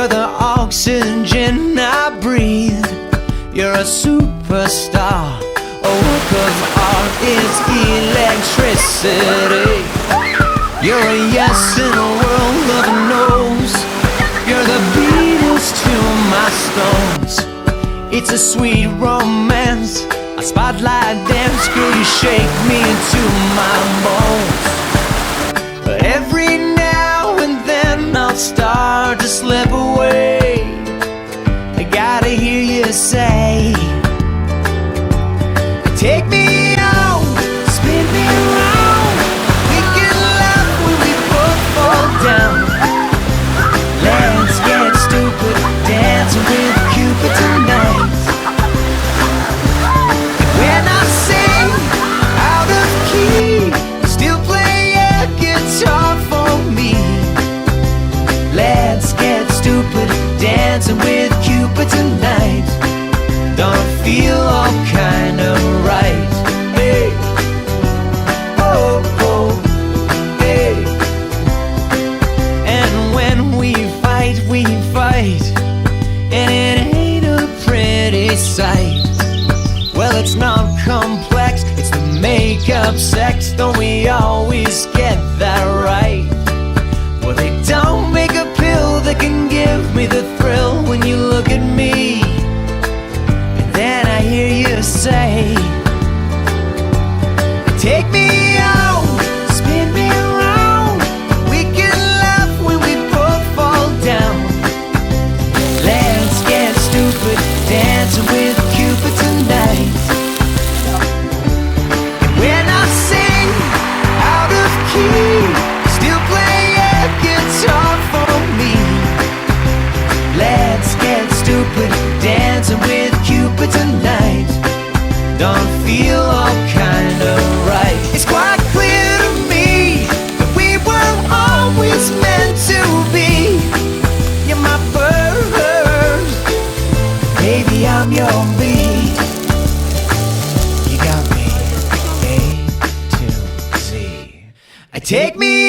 You're the oxygen I breathe. You're a superstar. A work of art is electricity. You're a yes in a world of no's. You're the Beatles to my Stones. It's a sweet romance, a spotlight dance. Girl, you shake me into my bones. But every now and then I'll start to slip away. I gotta hear you say, take me out, spin me around. We can laugh when we both fall down. Let's get stupid, dancing with Cupid tonight. When I sing out of key, still play a guitar for me. Let's get stupid, dancing with Cupid tonight. Don't feel all kind of right. Hey, oh, oh, hey. And when we fight, and it ain't a pretty sight. Well, it's not complex, it's the makeup sex. Don't we always get that right? Well, they don't make a pill that can give me the thrill when you look at me. And then I hear you say, take me out, spin me around. We can laugh when we both fall down. Let's get stupid, dancing with Cupid tonight. When I sing out of key, still play a guitar for me. Let's get stupid, dancing with Cupid tonight. Don't feel all kind of right. It's quite clear to me that we were always meant to be. You're my bird, baby, I'm your bee. You got me A to Z. Take me